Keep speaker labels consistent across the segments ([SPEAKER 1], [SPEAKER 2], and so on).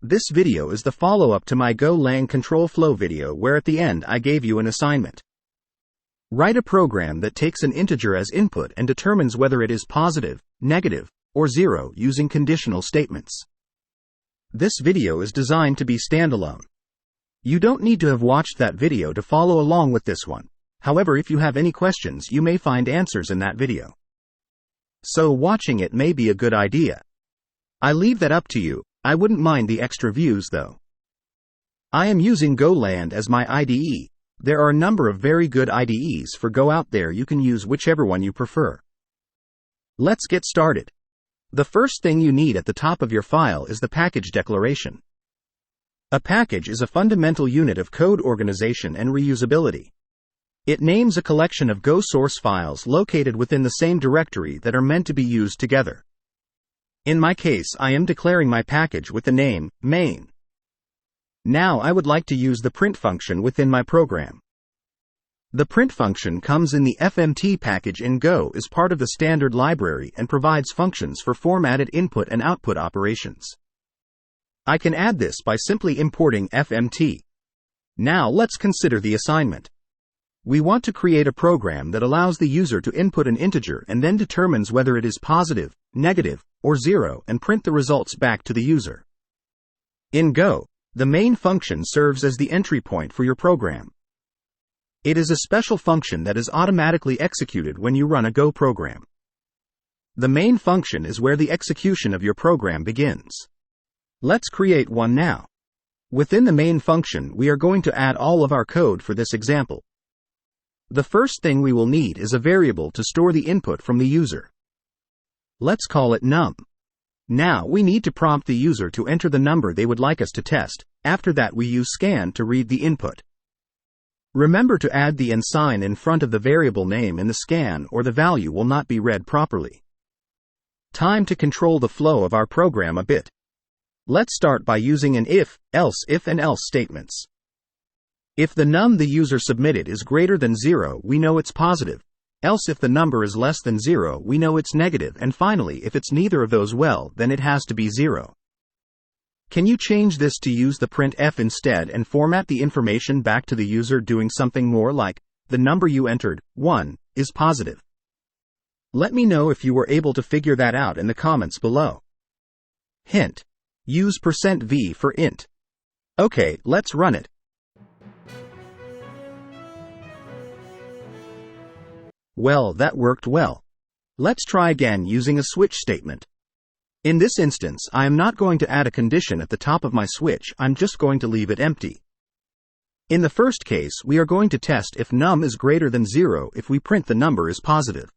[SPEAKER 1] This video is the follow-up to my Golang control flow video where at the end I gave you an assignment. Write a program that takes an integer as input and determines whether it is positive, negative, or 0 using conditional statements. This video is designed to be standalone. You don't need to have watched that video to follow along with this one. However, if you have any questions, you may find answers in that video. So watching it may be a good idea. I leave that up to you. I wouldn't mind the extra views though. I am using Golang as my IDE. There are a number of very good IDEs for Go out there. You can use whichever one you prefer. Let's get started. The first thing you need at the top of your file is the package declaration. A package is a fundamental unit of code organization and reusability. It names a collection of Go source files located within the same directory that are meant to be used together. In my case, I am declaring my package with the name main. Now I would like to use the print function within my program. The print function comes in the FMT package in Go as part of the standard library and provides functions for formatted input and output operations. I can add this by simply importing FMT. Now let's consider the assignment. We want to create a program that allows the user to input an integer and then determines whether it is positive, negative, or 0 and print the results back to the user. In Go, the main function serves as the entry point for your program. It is a special function that is automatically executed when you run a Go program. The main function is where the execution of your program begins. Let's create one now. Within the main function, we are going to add all of our code for this example. The first thing we will need is a variable to store the input from the user. Let's call it num. Now we need to prompt the user to enter the number they would like us to test. After that we use scan to read the input. Remember to add the and sign in front of the variable name in the scan or the value will not be read properly. Time to control the flow of our program a bit. Let's start by using an if, and else statements. If the num the user submitted is greater than 0, we know it's positive. Else if the number is less than 0, we know it's negative, and finally if it's neither of those, well, then it has to be 0. Can you change this to use the printf instead and format the information back to the user doing something more like, the number you entered, 1, is positive? Let me know if you were able to figure that out in the comments below. Hint. Use %v for int. Okay, let's run it. Well, that worked well. Let's try again using a switch statement. In this instance, I am not going to add a condition at the top of my switch, I'm just going to leave it empty. In the first case, we are going to test if num is greater than 0 if we print the number is positive.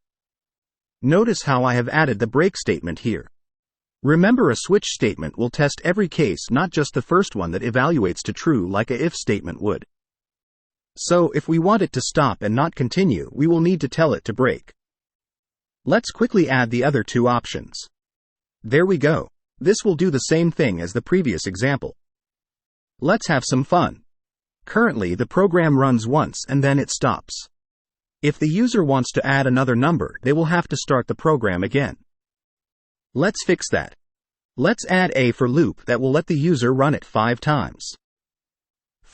[SPEAKER 1] Notice how I have added the break statement here. Remember, a switch statement will test every case, not just the first one that evaluates to true like a if statement would. So, if we want it to stop and not continue, we will need to tell it to break. Let's quickly add the other two options. There we go. This will do the same thing as the previous example. Let's have some fun. Currently, the program runs once and then it stops. If the user wants to add another number, they will have to start the program again. Let's fix that. Let's add a for loop that will let the user run it 5 times.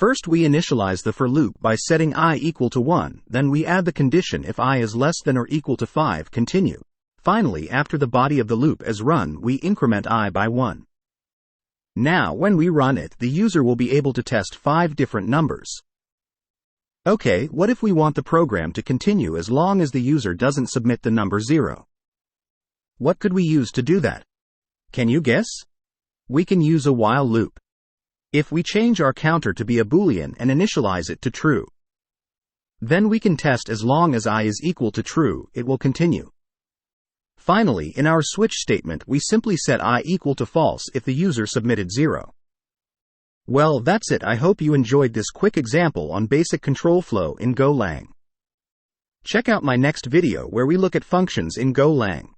[SPEAKER 1] First we initialize the for loop by setting I equal to 1, then we add the condition if I is less than or equal to 5, continue. Finally, after the body of the loop is run, we increment I by 1. Now when we run it, the user will be able to test 5 different numbers. Okay, what if we want the program to continue as long as the user doesn't submit the number 0? What could we use to do that? Can you guess? We can use a while loop. If we change our counter to be a boolean and initialize it to true, then we can test as long as I is equal to true, it will continue. Finally, in our switch statement, we simply set I equal to false if the user submitted 0. Well, that's it. I hope you enjoyed this quick example on basic control flow in Golang. Check out my next video where we look at functions in Golang.